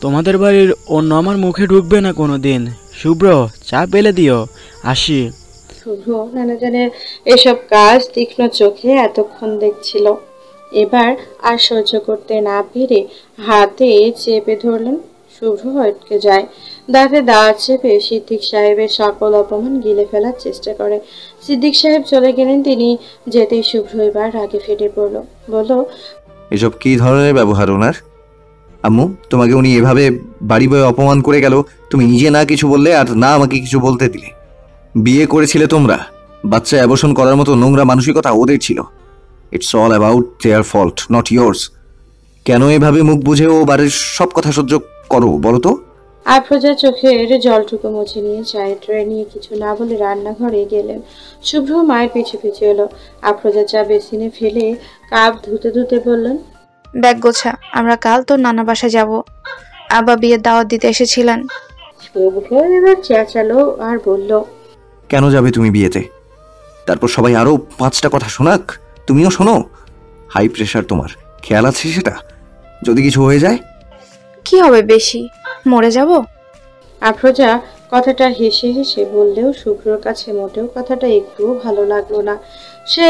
তোমাদের বাড়ির অন্য আমার মুখে ঢুকবে না কোনো দিন। শুভ্র, চা পেলে দিও, আসি। শুভ্র ম্যানেজারের এসব কাজ তীক্ষ্ণ চোখে এতক্ষণ দেখছিল। এবার আর সহ্য করতে না পেরে হাতে চেপে ধরলেন। শুভ্র হটকে যায়, দাঁতে দাঁত চেপে সিদ্দিক সাহেবের সকল অপমান গিলে ফেলার চেষ্টা করে। সিদ্দিক সাহেব চলে গেলেন, তিনি যেতেই শুভ্র এবার রাগে ফেটে পড়ল, বলল, এসব কি ধরনের ব্যবহার ওনার? আম্মু, তোমাকে উনি এভাবে বাড়ি বয়ে অপমান করে গেল, তুমি নিজে না কিছু বললে আর না আমাকে কিছু বলতে দিলে। বিয়ে করেছিলে তোমরা, বাচ্চা অ্যাবর্শন করার মতো নোংরা মানসিকতা ওদের ছিল। It's all about their fault, not yours. কেন এভাবে মুখ বুঝে ও বাড়ির সব কথা সহ্য করো বলো তো? আফরোজা চোখের জলটুকু মুছে নিয়ে চায়ের ট্রে নিয়ে কিছু না বলে রান্নাঘরে গেলেন। শুভ্র মায়ের পিছু পিছু এলো। আফরোজা চা বেসিনে ফেলে কাপ ধুতে ধুতে বললেন, ব্যাগ গোছা, আমরা কাল তোর নানা বাসায় যাব। আব্বা বিয়ের দাওয়াত দিতে এসেছিলেন। শুভ্র এবার চেঁচালো আর বলল, কেন যাবে তুমি বিয়েতে? তারপর সবাই আরো 5টা কথা শোনাক, তুমিও শোনো। হাই প্রেশার তোমার, খেয়াল আছে সেটা? যদি কিছু হয়ে যায়? কি হবে, বেশি মরে যাব? আফরোজা কথাটা হেসে হেসে বললেও শুভ্রর কাছে মোটেও কথাটা একটুও ভালো লাগলো না। সে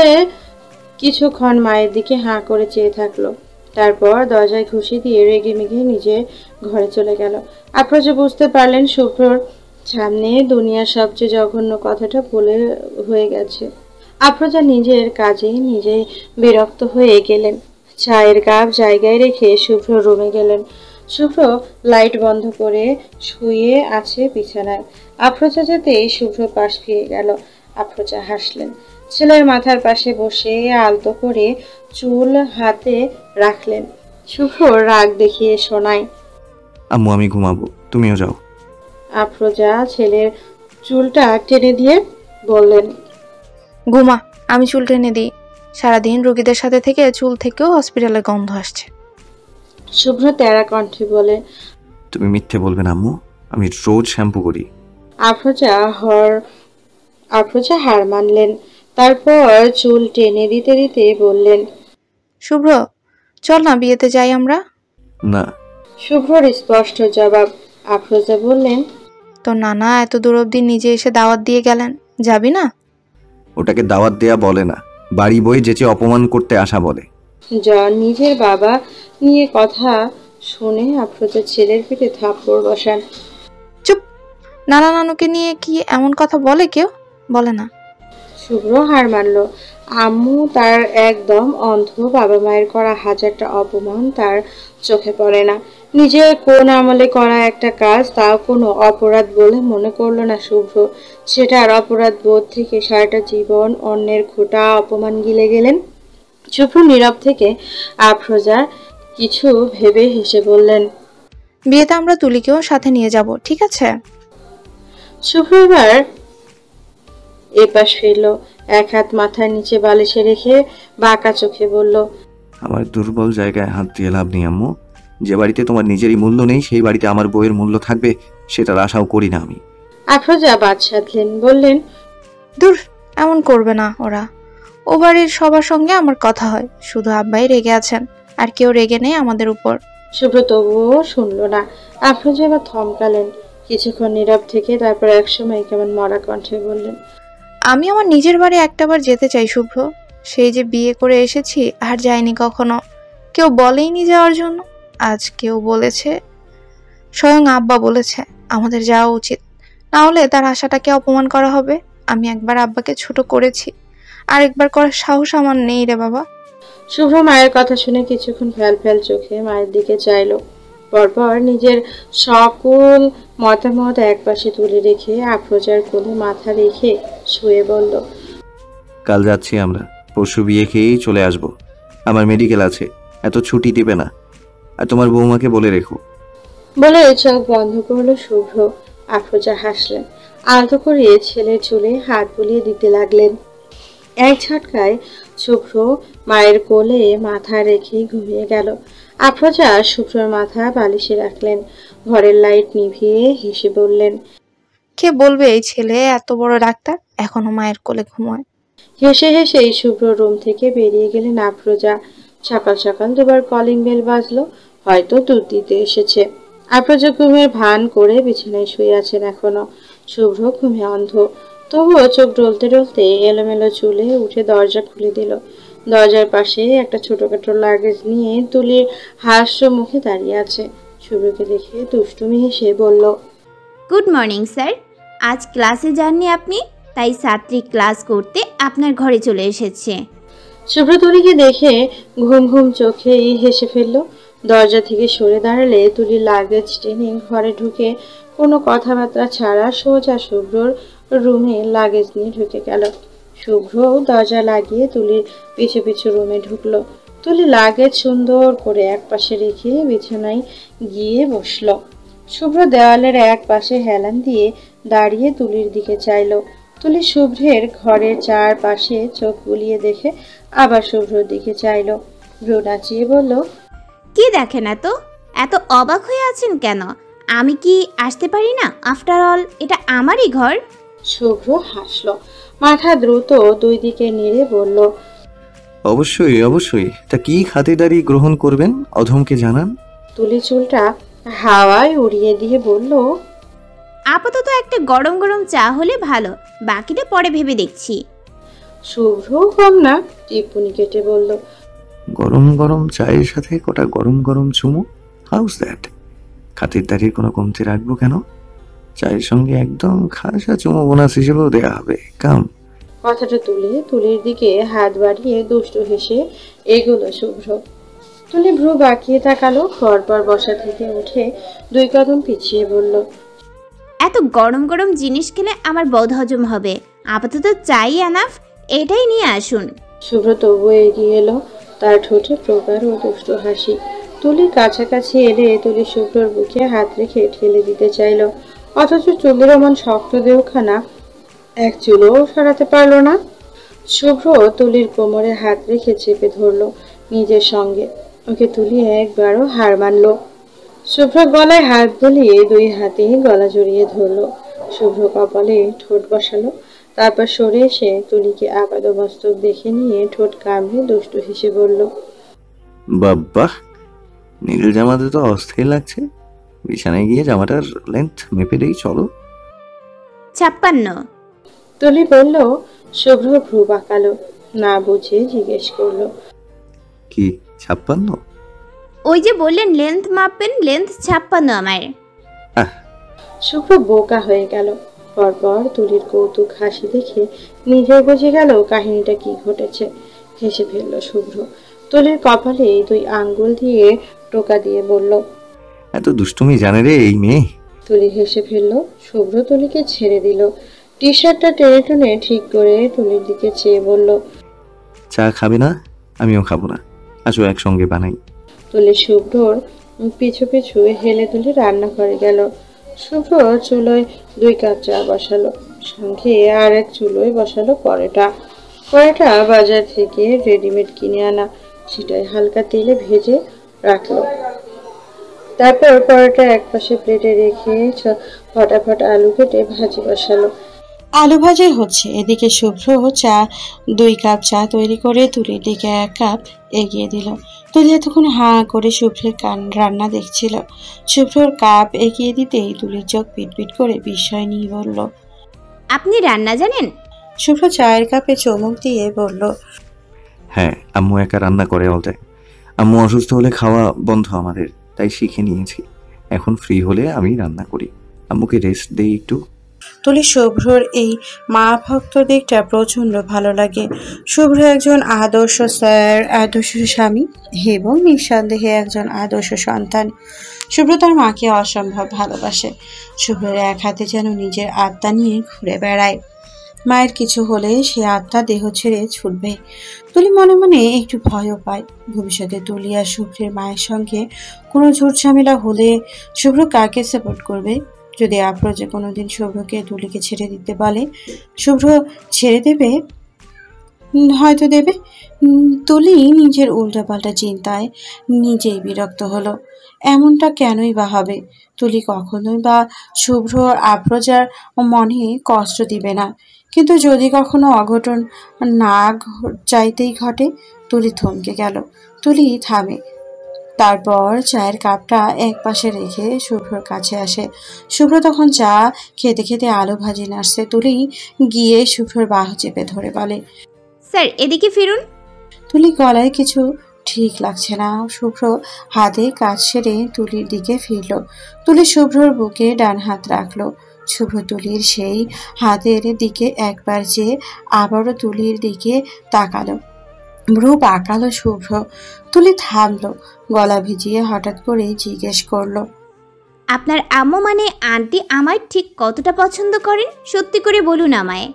কিছুক্ষণ মায়ের দিকে হাঁ করে চেয়ে থাকলো, তারপর দরজায় ঘুষি দিয়ে রেগে মেগে নিজের ঘরে চলে গেল। আফরোজা বুঝতে পারলেন শুভ্রর সামনে দুনিয়ার সবচেয়ে জঘন্য কথাটা বলে হয়ে গেছে। আফরোজা নিজের কাজে নিজেই বিরক্ত হয়ে গেলেন। চায়ের কাপ জায়গায় রেখে শুভ্র রুমে গেলেন। শুভ্র লাইট বন্ধ করে শুয়ে আছে বিছানায়। আফরোজা যেতেই শুভ্র পাশ ফিরে গেল। আফরোজা হাসলেন। ছেলের মাথার পাশে বসে আলতো করে চুল হাতে রাখলেন। শুভ্র রাগ দেখিয়ে শোনায়, আম্মু, আমি ঘুমাবো, তুমিও যাও। আফরোজা ছেলের চুলটা টেনে দিয়ে বললেন, ঘুমা, আমি চুল টেনে দিই। সারাদিন রোগীদের সাথে থেকে চুল থেকেও হসপিটালে গন্ধ আসছে। শুভ্র তেরা কণ্ঠে বলে, তুমি মিথ্যে বলবে না আম্মু, আমি রোজ শ্যাম্পু করি। আফরোজা হার মানলেন। তারপর চুল টেনে দিতে দিতে বললেন, শুভ্র, চল না বিয়েতে যাই আমরা। না। শুভ্রর স্পষ্ট জবাব। আফরোজা বললেন, তোর নানা এত দূর অব্দি নিজে এসে দাওয়াত দিয়ে গেলেন, যাবি না? ওটাকে দাওয়াত দেয়া বলে না, বাড়ি বই যেচে অপমান করতে আসা বলে। জন নিজের বাবা নিয়ে কথা শুনে আফরোজা ছেলের পিঠে থাপ্পড় বসান। চুপ, নানা নানুকে নিয়ে কি এমন কথা বলে? কেউ বলে না। শুভ্র হার মানল। আম্মু তার একদম অন্ধ, বাবা মায়ের করা হাজারটা অপমান তার চোখে পড়ে না। নিজের কোন আমলে করা একটা কাজ তাও কোনো অপরাধ বলে মনে করলো না শুভ্র। সেটার অপরাধ বোধ থেকে সারাটা জীবন অন্যের খোঁটা অপমান গিলে গেলেন। শুভ্র নীরব থেকে আফরোজা কিছু ভেবে হেসে বললেন, বিয়েতে আমরা তুলিকেও সাথে নিয়ে যাব, ঠিক আছে? শুভ্র এবার এপাশ ফিরল, এক হাত মাথার নিচে বালিশে রেখে বাঁকা চোখে বলল, আমার দুর্বল জায়গায় হাত দিয়ে লাভ নেই আম্মু। যে বাড়িতে তোমার নিজেরই মূল্য নেই, সেই বাড়িতে আমার বইয়ের মূল্য থাকবে সেটার আশাও করি না আমি। আফরোজা বাদ সাধলেন, বললেন, দূর, এমন করবে না ওরা। ও বাড়ির সবার সঙ্গে আমার কথা হয়, শুধু আব্বাই রেগে আছেন, আর কেউ রেগে নেই আমাদের উপর। শুভ্র তবুও শুনল না। আফরোজা এবার থমকালেন কিছুক্ষণ নীরব থেকে, তারপর একসময় কেমন মরা কণ্ঠে বললেন, আমি আমার নিজের বাড়ি একটাবার যেতে চাই শুভ্র। সেই যে বিয়ে করে এসেছি আর যাইনি কখনো, কেউ বলেইনি যাওয়ার জন্য। আজ কেউ বলেছে, স্বয়ং আব্বা বলেছে আমাদের যাওয়া উচিত, না হলে তার আশাটাকে অপমান করা হবে। আমি একবার আব্বাকে ছোট করেছি, আর একবার করার সাহস আমার নেই রে বাবা। শুভ্র মায়ের কথা শুনে কিছুক্ষণ ফ্যাল ফ্যাল চোখে মায়ের দিকে চাইল, পরপর নিজের সকল মতামত একপাশে তুলে রেখে আফরোজার কোলে মাথা রেখে শুয়ে বলল, কাল যাচ্ছি আমরা, পরশু বিয়ে খেয়েই চলে আসব। আমার মেডিকেল আছে, এত ছুটি দিবে না। আর তোমার বৌমাকে বলে রেখো। বলে চোখ বন্ধ করলো শুভ্র। আফরোজা হাসলেন, আলতো করে ছেলের চুলে হাত বুলিয়ে দিতে লাগলেন। এক ঝটকায় শুভ্র মায়ের কোলে মাথা রেখে ঘুমিয়ে গেল। আফরোজা শুভ্রর মাথা বালিশে রাখলেন, ঘরের লাইট নিভিয়ে হেসে বললেন, কে বলবে এই ছেলে এত বড় ডাক্তার এখনো মায়ের কোলে ঘুমোয়। হেসে হেসেই শুভ্র রুম থেকে বেরিয়ে গেলেন আফরোজা। সকাল সকাল দুবার কলিং বেল বাজলো, হয়তো দুধ দিতে এসেছে। আফরোজা ঘুমের ভান করে বিছানায় শুয়ে আছেন এখনো। শুভ্র ঘুমে অন্ধ, তবুও চোখ ডলতে ডলতে এলোমেলো চুলে উঠে দরজা খুলে দিল। দরজার পাশে একটা ছোটখাটো লাগেজ নিয়ে তুলির হাস্য মুখে দাঁড়িয়ে আছে। শুভ্রকে দেখে দুষ্টুমি হেসে বলল, গুড মর্নিং স্যার। আজ ক্লাসে যাননি আপনি, তাই ছাত্রী ক্লাস করতে আপনার ঘরে চলে এসেছে। শুভ্র তুলিকে দেখে ঘুম ঘুম চোখেই হেসে ফেলল। দরজা থেকে সরে দাঁড়ালে তুলি লাগেজ টেনে ঘরে ঢুকে কোনো কথাবার্তা ছাড়া সোজা শুভ্রর রুমে লাগেজ নিয়ে ঢুকে গেল। শুভ্র দরজা লাগিয়ে তুলির পিছু পিছু রুমে ঢুকলো। তুলি লাগেজ সুন্দর করে এক পাশে রেখে বিছানায় গিয়ে বসলো। শুভ্র দেওয়ালের এক পাশে হেলান দিয়ে দাঁড়িয়ে তুলির দিকে চাইলো। তুলি শুভ্রের ঘরের চারপাশে চোখ বুলিয়ে দেখে আবার শুভ্রর দিকে চাইলো। ভ্রু নাচিয়ে বলল, কি দেখেন এত অবাক হয়ে আছেন কেন? আমি কি আসতে পারি না? আফটার অল এটা আমারই ঘর। শুভ্র হাসলো, মাথা দ্রুত দুই দিকে নেড়ে বলল, অবশ্যই অবশ্যই, তা কি খাতিরদারি গ্রহণ করবেন অধমকে জানান। তুলি চুলটা হাওয়ায় উড়িয়ে দিয়ে বলল, আপাতত একটা গরম গরম চা হলে ভালো, বাকিটা পরে ভেবে দেখছি। শুভ্র কম না টিপ্পনি কেটে বলল, গরম গরম চায়ের সাথে কটা গরম গরম চুমু, হাউস দ্যাট? খাতিরদারির কোনো কমতি রাখবো কেন? চায়ের সঙ্গে একদম খাসা চুমু বোনাস হিসেবেও দেয়া হবে। কাম। কথাটা তুলে তুলির দিকে হাত বাড়িয়ে দুষ্টু হেসে এগোলো শুভ্র। তুলি ভ্রু বাঁকিয়ে তাকালো, পরপর বসা থেকে উঠে দুই কদম পিছিয়ে বলল, এত গরম গরম জিনিস খেলে আমার বদহজম হবে। আপাতত চাই এনাফ, এটাই নিয়ে আসুন। শুভ্র তবু এগিয়ে এলো, তার ঠোঁটে প্রগাঢ় ও দুষ্টু হাসি। তুলির কাছাকাছি এলে তুলি শুভ্রর বুকে হাত রেখে ঠেলে দিতে চাইল, অথচ চুলের এমন শক্ত দেহখানা এক চুলও সরাতে পারল না। শুভ্র তুলির কোমরে হাত রেখে চেপে ধরলো নিজের সঙ্গে। ওকে তুলি একবারও হার মানল। শুভ্র গলায় হাত বুলিয়ে দুই হাতে গলা জড়িয়ে ধরলো। শুভ্র কপালে ঠোঁট বসালো, তারপর সরে এসে তুলিকে আপাদমস্তক দেখে নিয়ে ঠোঁট কামড়ে দুষ্টু হেসে বলল, বাব্বা, নীল জামাতে তো অস্থির লাগছে। বিছানায় গিয়ে জামাটার লেন্থ মেপে দেই চলো। 56। তুলি বলল। শুভ্র ভ্রু বাঁকালো, না বুঝে জিজ্ঞেস করলো, কি 56? ওই যে বললেন লেন্থ মাপবেন, লেন্থ 56 আমার। শুভ্র বোকা হয়ে গেল। পরপর তুলির কৌতুক হাসি দেখে নিজেও বুঝে গেল কাহিনীটা কি ঘটেছে। হেসে ফেলল শুভ্র। তুলির কপালে দুই আঙ্গুল দিয়ে টোকা দিয়ে বলল, এত দুষ্টুমি জানে রে এই মেয়ে। তুলি হেসে ফেলল। শুভ্র তুলিকে ছেড়ে দিল। টি শার্টটা টেনে টুনে ঠিক করে তুলির দিকে চেয়ে বলল, চা খাবে না? আমিও খাবো না, আসো একসঙ্গে বানাই। তুলি শুভ্রর পিছু পিছু হেলে তুলে রান্নাঘরে গেল। শুভ্র চুলোয় 2 কাপ চা বসালো, সঙ্গে আর এক চুলোয় বসালো পরোটা। পরোটা বাজার থেকে রেডিমেড কিনে আনা, সেটাই হালকা তেলে ভেজে রাখলো। তারপর পরোটা এক পাশে প্লেটে রেখে ফটাফট আলু কেটে ভাজি বসালো। আলু ভাজি হচ্ছে, এদিকে শুভ্র 2 কাপ চা তৈরি করে তুলির দিকে 1 কাপ এগিয়ে দিল। তুলি এতক্ষণ হাঁ করে শুভ্রের রান্না দেখছিল। শুভ্রর কাপ এগিয়ে দিতেই তুলির চোখ পিটপিট করে বিস্ময় নিয়ে বলল, আপনি রান্না জানেন? শুভ্র চায়ের কাপে চুমুক দিয়ে বলল, হ্যাঁ, আম্মু একা রান্না করে অল টাইম। আম্মু অসুস্থ হলে খাওয়া বন্ধ আমাদের, তাই শিখে নিয়েছি। এখন ফ্রি হলে আমি রান্না করি, আম্মুকে রেস্ট দেই একটু। তুলি শুভ্রর এই মা ভক্ত দিকটা প্রচন্ড ভালো লাগে। শুভ্র একজন আদর্শ স্যার, আদর্শ স্বামী এবং নিঃসন্দেহে একজন আদর্শ সন্তান। শুভ্র তার মাকে অসম্ভব ভালোবাসে। শুভ্রের এক হাতে যেন নিজের আত্মা নিয়ে ঘুরে বেড়ায়। মায়ের কিছু হলে সে আত্মা দেহ ছেড়ে ছুটবে। তুলি মনে মনে একটু ভয়ও পায়। ভবিষ্যতে তুলি আর শুভ্রের মায়ের সঙ্গে কোনো ঝুট ঝামেলা হলে শুভ্র কাকে সাপোর্ট করবে? যদি আফরোজে কোনোদিন শুভ্রকে তুলিকে ছেড়ে দিতে বলে, শুভ্র ছেড়ে দেবে, হয়তো দেবে। তুলি নিজের উল্টাপাল্টা চিন্তায় নিজেই বিরক্ত হলো। এমনটা কেনই বা হবে? তুলি কখনোই বা শুভ্র আফরোজার মনে কষ্ট দিবে না। কিন্তু যদি কখনো অঘটন না চাইতেই ঘটে? তুলি থমকে গেল। তুলি থামে। তারপর চায়ের কাপটা এক পাশে রেখে শুভ্রর কাছে আসে। শুভ্র তখন চা খেতে খেতে আলু ভাজি নাড়ছে। তুলি গিয়ে শুভ্রর বাহু চেপে ধরে বলে, স্যার এদিকে ফিরুন। তুলি গলায় কিছু ঠিক লাগছে না। শুভ্র হাতে কাজ সেরে তুলির দিকে ফিরল। তুলি শুভ্রর বুকে ডান হাত রাখলো। শুভ্র তুলির সেই হাতের দিকে একবার চেয়ে আবারও তুলির দিকে তাকালো। ভ্রু বাঁকালো শুভ্র। তুলি থামলো। গলা ভিজিয়ে হঠাৎ করে জিজ্ঞেস করলো, আপনার আম্মু মানে আন্টি আমায় ঠিক কতটা পছন্দ করেন? সত্যি করে বলুন আমায়।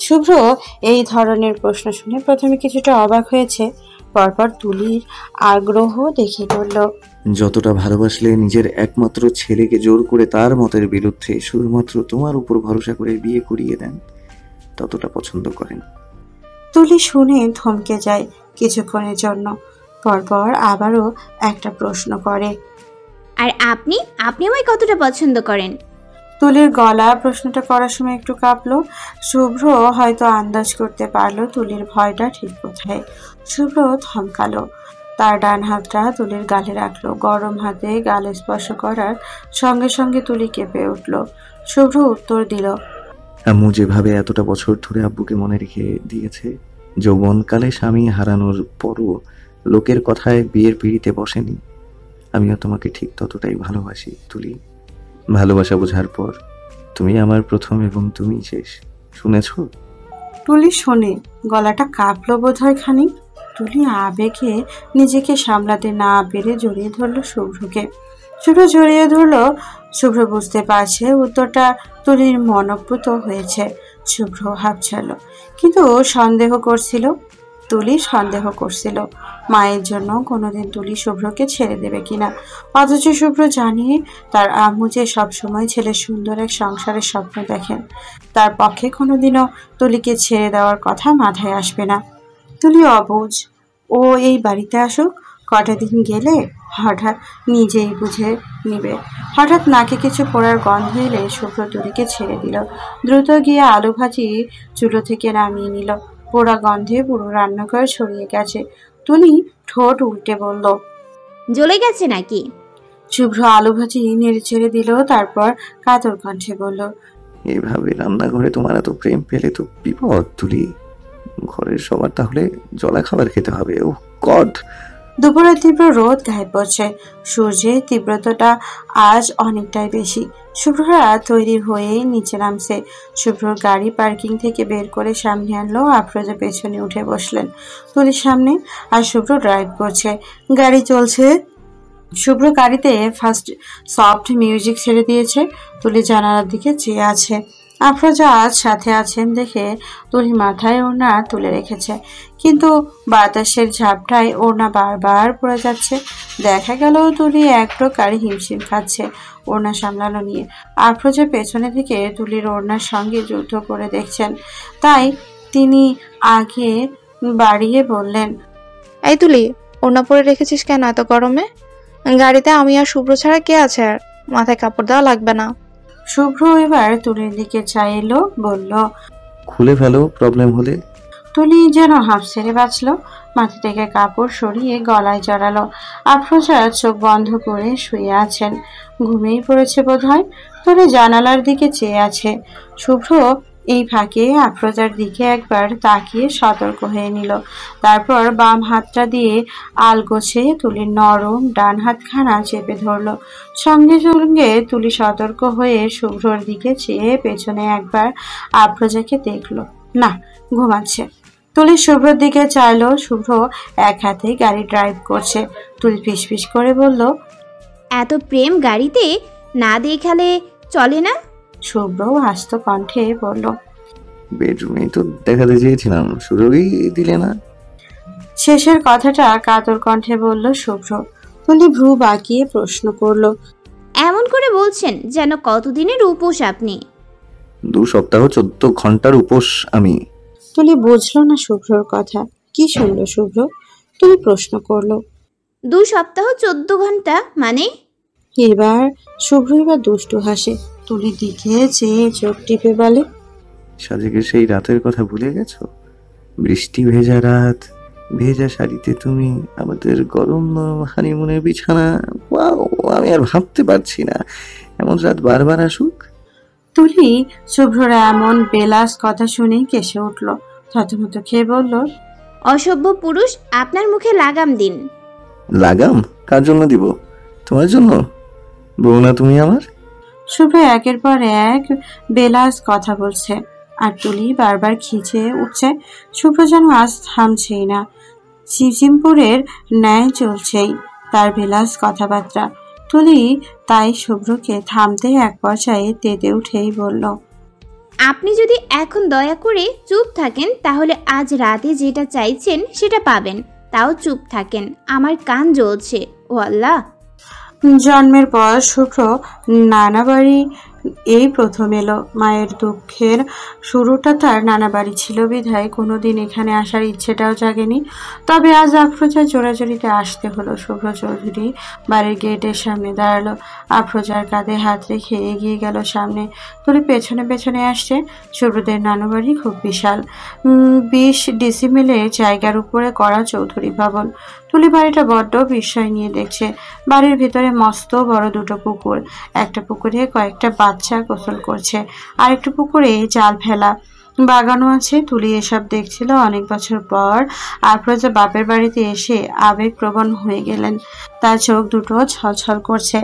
শুভ্র এই ধরনের প্রশ্ন শুনে প্রথমে কিছুটা অবাক হয়েছে, পরপর তুলির আগ্রহ দেখে বলল, যতটা ভালোবাসলে নিজের একমাত্র ছেলেকে জোর করে তার মতের বিরুদ্ধে শুধুমাত্র তোমার উপর ভরসা করে বিয়ে করিয়ে দেন, ততটা পছন্দ করেন। তুলি শুনে থমকে যায় কিছুক্ষণের জন্য, পরপর আবারও একটা প্রশ্ন করে, আর আপনি আপনি আমায় কতটা পছন্দ করেন? তুলির গলা প্রশ্নটা করার সময় একটু কাঁপলো। শুভ্র হয়তো আন্দাজ করতে পারলো তুলির ভয়টা ঠিক কোথায়। শুভ্র থমকালো। তার ডান হাতটা তুলির গালে রাখলো। গরম হাতে গালে স্পর্শ করার সঙ্গে সঙ্গে তুলি কেঁপে উঠল। শুভ্র উত্তর দিল, আম্মু যেভাবে এতটা বছর ধরে আব্বুকে মনে রেখে দিয়েছে, যৌবনকালে স্বামী হারানোর পরও লোকের কথায় বিয়ের পিঁড়িতে বসেনি, আমিও তোমাকে ঠিক ততটাই ভালোবাসি তুলি। ভালোবাসা বোঝার পর তুমি আমার প্রথম এবং তুমি শেষ, শুনেছো? তুলি শোনে, গলাটা কাঁপলো বোধহয় খানিক। তুলি আবেগে নিজেকে সামলাতে না পেরে জড়িয়ে ধরলো শুভ্রকে। শুভ্র জড়িয়ে ধরলো। শুভ্র বুঝতে পারছে উত্তরটা তুলির মনোপুত হয়েছে। শুভ্র হাঁপ ছাড়লো, কিন্তু সন্দেহ করছিল। তুলি সন্দেহ করছিল মায়ের জন্য কোনোদিন তুলি শুভ্রকে ছেড়ে দেবে কিনা। অথচ শুভ্র জানে তার আম্মু যে সবসময় ছেলের সুন্দর এক সংসারের স্বপ্ন দেখেন, তার পক্ষে কোনোদিনও তুলিকে ছেড়ে দেওয়ার কথা মাথায় আসবে না। তুলি অবুঝ, ও এই বাড়িতে আসুক, কটা দিন গেলে হঠাৎ নিজেই বুঝে নিবে। হঠাৎ নাকে কিছু পোড়ার গন্ধ এলে শুভ্র তুলিকে ছেড়ে দিল। দ্রুত গিয়ে আলু ভাজি চুলো থেকে নামিয়ে নিল। পোড়া গন্ধে পুরো রান্নাঘর ছড়িয়ে গেছে। তুলি ঠোঁট উল্টে বলল, জ্বলে গেছে নাকি? শুভ্র আলু ভাজি নেড়ে ছেড়ে দিল, তারপর কাতর কণ্ঠে বলল, এভাবে রান্নাঘরে তোমার এত প্রেম পেলে তো বিপদ তুলি। ঘরের সবার তাহলে জলা খাবার খেতে হবে। ও গড! দুপুরের তীব্র রোদ গায়ে পড়ছে। সূর্যের তীব্রতাটা আজ অনেকটাই বেশি। শুভ্ররা তৈরি হয়ে নিচে নামছে। শুভ্রর গাড়ি পার্কিং থেকে বের করে সামনে আনলো। আফরোজা পেছনে উঠে বসলেন তুলির সামনে, আর শুভ্র ড্রাইভ করছে। গাড়ি চলছে। শুভ্র গাড়িতে ফার্স্ট সফট মিউজিক ছেড়ে দিয়েছে। তুলি জানালার দিকে চেয়ে আছে। আফরোজা আজ সাথে আছেন দেখে তুলি মাথায় ওড়না তুলে রেখেছে, কিন্তু বাতাসের ঝাপটায় ওড়না বারবার পড়ে যাচ্ছে। দেখা গেল তুলি এক প্রকার হিমশিম খাচ্ছে ওড়না সামলানো নিয়ে। আফরোজা পেছনে থেকে তুলির ওড়নার সঙ্গে যুদ্ধ করে দেখছেন, তাই তিনি আগে বাড়িয়ে বললেন, এই তুলি, ওড়না পরে রেখেছিস কেন এত গরমে? গাড়িতে আমি আর শুভ্র ছাড়া কে আছে? আর মাথায় কাপড় দেওয়া লাগবে না। শুভ্র এবার তুলির দিকে চাইলো, বলল, খুলে ফেলো প্রবলেম হলে। তুলি যেন হাঁপ ছেড়ে বাঁচল। মাথা থেকে কাপড় সরিয়ে গলায় জড়ালো। আফরোজা চোখ বন্ধ করে শুয়ে আছেন, ঘুমিয়েই পড়েছে বোধহয়। তুলি জানালার দিকে চেয়ে আছে। শুভ্র এই ফাঁকে আফরোজার দিকে একবার তাকিয়ে সতর্ক হয়ে নিল। তারপর বাম হাতটা দিয়ে আলগোছে তুলির নরম ডান হাতখানা চেপে ধরলো। সঙ্গে সঙ্গে তুলি সতর্ক হয়ে শুভ্রর দিকে চেয়ে পেছনে একবার আফরোজাকে দেখলো, না, ঘুমাচ্ছে। তুলি শুভ্রর দিকে চাইলো। শুভ্র এক হাতে গাড়ি ড্রাইভ করছে। তুলি ফিসফিস করে বলল, এত প্রেম গাড়িতে না দেখালে চলে না? শুভ্র আস্ত কণ্ঠে বলল, বেডরুমেই তো দেখাতে চেয়েছিলাম, সুযোগই দিলে না। শেষের কথাটা কাতর কণ্ঠে বলল শুভ্র। তুলি ভ্রু বাঁকিয়ে প্রশ্ন করলো, এমন করে বলছেন যেন কতদিনের উপোস আপনি। 2 সপ্তাহ 14 ঘন্টার উপোস আমি। তুলি বুঝলো না শুভ্রর কথা। কি শুনলো শুভ্র? তুলি প্রশ্ন করলো। 2 সপ্তাহ 14 ঘন্টা মানে? এবার শুভ্র এবার দুষ্টু হাসে। তুলির দিকে চেয়ে চোখ টিপে বলে, সাজেকের সেই রাতের কথা ভুলে গেছো? বৃষ্টি ভেজা রাত, ভেজা শাড়িতে তুমি, আমাদের গরম নরম হানিমুনের বিছানা। ওয়াও, আমি আর ভাবতে পারছি না এমন রাত বারবার আসুক। তুলি শুভ্রর এমন বেলাস কথা শুনে কেসে উঠল, থতমত খেয়ে বলল, অসভ্য পুরুষ, আপনার মুখে লাগাম দিন। লাগাম? কার জন্য দিব? তোমার জন্য? বউ না তুমি আমার? শুভ্র একের পর এক বেলাস কথা বলছে আর তুলি বারবার খিচে উঠছে। শুভ্র যেন আজ থামছেই না, সিজিমপুরের ন্যায় চলছেই তার বেলাস কথাবার্তা। তুলি তাই শুভ্রকে থামতে এক পর্যায়ে তেতে উঠেই বলল, আপনি যদি এখন দয়া করে চুপ থাকেন তাহলে আজ রাতে যেটা চাইছেন সেটা পাবেন। তাও চুপ থাকেন, আমার কান জ্বলছে। ও আল্লাহ! জন্মের পর শুভ্র নানা বাড়ি এই প্রথম এলো। মায়ের দুঃখের শুরুটা তার নানা বাড়ি ছিল বিধায় কোনোদিন এখানে আসার ইচ্ছেটাও জাগেনি। তবে আজ আফরোজা জোরাজুরিতে আসতে হলো। শুভ্র চৌধুরী বাড়ির গেটের সামনে দাঁড়ালো। আফরোজার কাঁধে হাত রেখে এগিয়ে গেল সামনে। তুলি পেছনে পেছনে আসছে। শুভ্রদের নানু বাড়ি খুব বিশাল, 20 ডিসিমেলের জায়গার উপরে করা চৌধুরী ভবন। তুলি বাড়িটা বড্ড বিস্ময় নিয়ে দেখছে। বাড়ির ভেতরে মস্ত বড় দুটো পুকুর, একটা পুকুরে কয়েকটা বাচ্চা গোসল করছে, আর একটা পুকুরে জাল ফেলা বাগানো আছে। তুলি এসব দেখছিল। অনেক বছর পর আফরোজা বাপের বাড়িতে এসে আবেগপ্রবণ হয়ে গেলেন। তার চোখ দুটো ছলছল করছে।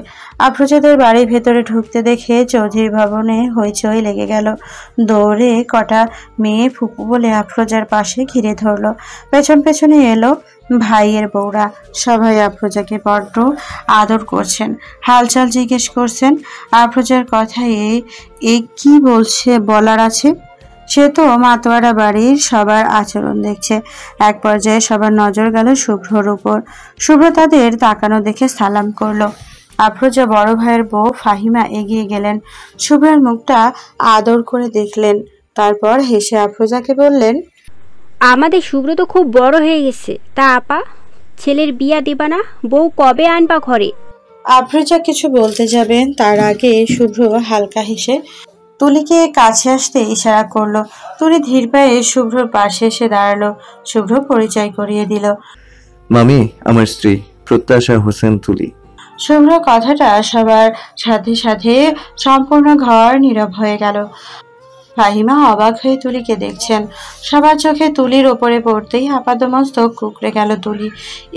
আফরোজাদের বাড়ির ভেতরে ঢুকতে দেখে চৌধুরী ভবনে হইচই লেগে গেল। দৌড়ে কটা মেয়ে ফুপু বলে আফরোজার পাশে ঘিরে ধরলো। পেছন পেছনে এলো ভাইয়ের বউরা। সবাই আফরোজাকে বড্ড আদর করছেন, হালচাল জিজ্ঞেস করছেন। আফরোজার কথায় এই কি বলছে বলার আছে? সে তো মাতোয়ারা বাড়ির সবার আচরণ দেখছে। এক পর্যায়ে সবার নজর গেল শুভ্রর উপর। শুভ্র তাদের তাকানো দেখে সালাম করলো। আফরোজা বড় ভাইয়ের বউ ফাহিমা এগিয়ে গেলেন, শুভ্রের মুখটা আদর করে দেখলেন। তারপর হেসে আফরোজাকে বললেন, আমাদের শুভ্র তো খুব বড় হয়ে গেছে। তা আপা, ছেলের বিয়া দিবা না? বউ কবে আনবা ঘরে? আফরোজা কিছু বলতে যাবেন তার আগে শুভ্র হালকা হেসে তুলিকে কাছে আসতে ইশারা করলো। তুলি ধীর পায়ে শুভ্রর পাশে এসে দাঁড়ালো। শুভ্র পরিচয় করিয়ে দিল। মামি, আমার স্ত্রী প্রত্যাশা হোসেন তুলি। শুভ্র কথাটা সবার সাথে সাথে সম্পূর্ণ ঘর নীরব হয়ে গেল। ফাহিমা অবাক হয়ে তুলিকে দেখছেন। সবার চোখে তুলির ওপরে পড়তেই আপাদমস্তক কুঁকড়ে গেল তুলি।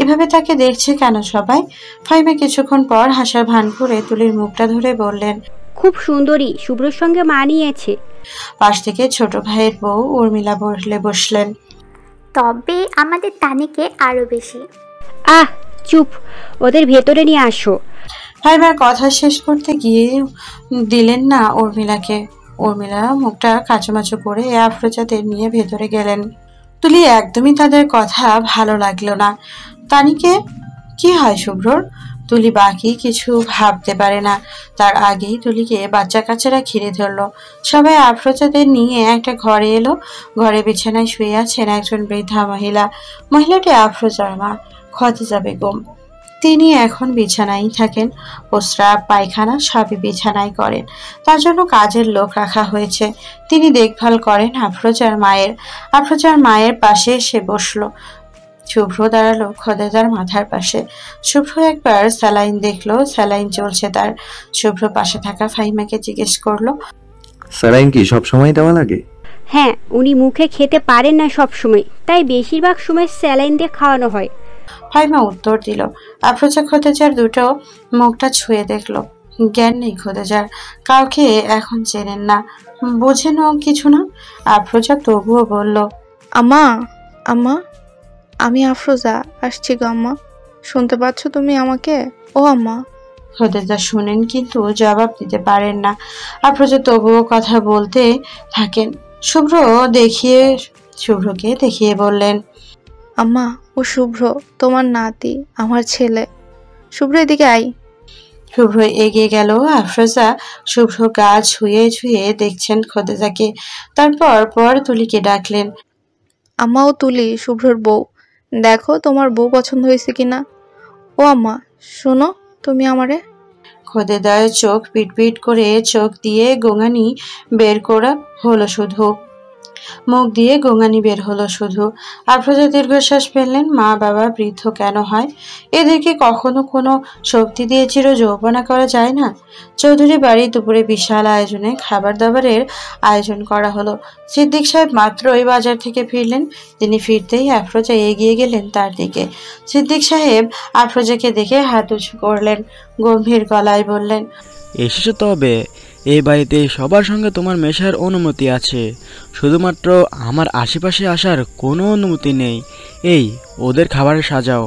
এভাবে তাকে দেখছে কেন সবাই? ফাহিমা কিছুক্ষণ পর হাসার ভান করে তুলির মুখটা ধরে বললেন, খুব সুন্দরী, শুভ্রর সঙ্গে মানিয়েছে। পাশ থেকে ছোট ভাইয়ের বউ উর্মিলা বসলেন। তবে আমাদের তানিকে আরো বেশি। আহ চুপ, ওদের ভেতরে নিয়ে আসো। ফাহিমার কথা শেষ করতে গিয়ে দিলেন না উর্মিলাকে। উর্মিলা মুখটা কাচুমাচু করে আফরোজাদের নিয়ে ভেতরে গেলেন। তুলি একদমই তাদের কথা ভালো লাগলো না। তানিকে কি হয় শুভ্রর? তুলি বাকি কিছু ভাবতে পারে না। তার আগেই তুলিকে বাচ্চা কাচ্চারা ঘিরে ধরলো। সবাই আফরোজাদের নিয়ে একটা ঘরে এলো। ঘরে বিছানায় শুয়ে আছেন একজন বৃদ্ধা মহিলা। মহিলাটি আফরোজার মা, খদিজা বেগম। তিনি এখন বিছানায় থাকেন। প্রস্রাব পায়খানা সবই বিছানায় করেন। তার জন্য কাজের লোক রাখা হয়েছে। তিনি দেখভাল করেন আফরোজার মায়ের। আফরোজার মায়ের পাশে এসে বসলো। শুভ্র দাঁড়ালো খোদেদার মাথার পাশে। শুভ্র একবার স্যালাইন দেখলো, স্যালাইন চলছে তার। শুভ্র পাশে থাকা ফাহিমাকে জিজ্ঞেস করলো, স্যালাইন কি সব সময় দেওয়া লাগে? হ্যাঁ, উনি মুখে খেতে পারেন না সব সময়, তাই বেশিরভাগ সময় স্যালাইন দিয়ে খাওয়ানো হয়। ফাহিমা উত্তর দিল। আফরোজা খোদেজার দুটো মুখটা ছুঁয়ে দেখলো। জ্ঞান নেই খোদেজার, কাউকে এখন চেনেন না, বোঝেনও কিছু না। আফরোজা তবুও বলল, আম্মা, আম্মা, আমি আফরোজা আসছি গো আম্মা। শুনতে পাচ্ছ তুমি আমাকে? ও আম্মা। খোদেজা শুনেন কিন্তু জবাব দিতে পারেন না। আফরোজা তবুও কথা বলতে থাকেন। শুভ্রকে দেখিয়ে বললেন, আম্মা, ও শুভ্র, তোমার নাতি, আমার ছেলে। শুভ্র এদিকে আই। শুভ্র এগিয়ে গেল। আফরোজা শুভ্র গা ছুঁয়ে ছুঁয়ে দেখছেন খোদেজাকে। তারপর তুলিকে ডাকলেন। আম্মা, ও তুলি, শুভ্রর বউ। দেখো তোমার বউ পছন্দ হয়েছে কিনা। ও আম্মা, শোনো তুমি আমারে। খোদেদার চোখ পিটপিট করে চোখ দিয়ে গোঙানি বের করা হলো শুধু। মুখ দিয়ে গোঙানি বের হলো শুধু। আফরোজা দীর্ঘশ্বাস ফেললেন। মা বাবা বৃদ্ধ কেন হয়? এদেরকে কখনো কোনো শক্তি দিয়ে চির যৌবনা করা যায় না? চৌধুরী বাড়ি দুপুরে বিশাল আয়োজনে খাবার দাবারের আয়োজন করা হলো। সিদ্দিক সাহেব মাত্রই বাজার থেকে ফিরলেন। তিনি ফিরতেই আফরোজা এগিয়ে গেলেন তার দিকে। সিদ্দিক সাহেব আফরোজাকে দেখে হাত উঁচু করলেন, গম্ভীর গলায় বললেন, এসেছো তবে? এই বাড়িতে সবার সঙ্গে তোমার মেশার অনুমতি আছে, শুধুমাত্র আমার আশেপাশে আসার কোনো অনুমতি নেই। এই ওদের খাবারে সাজাও।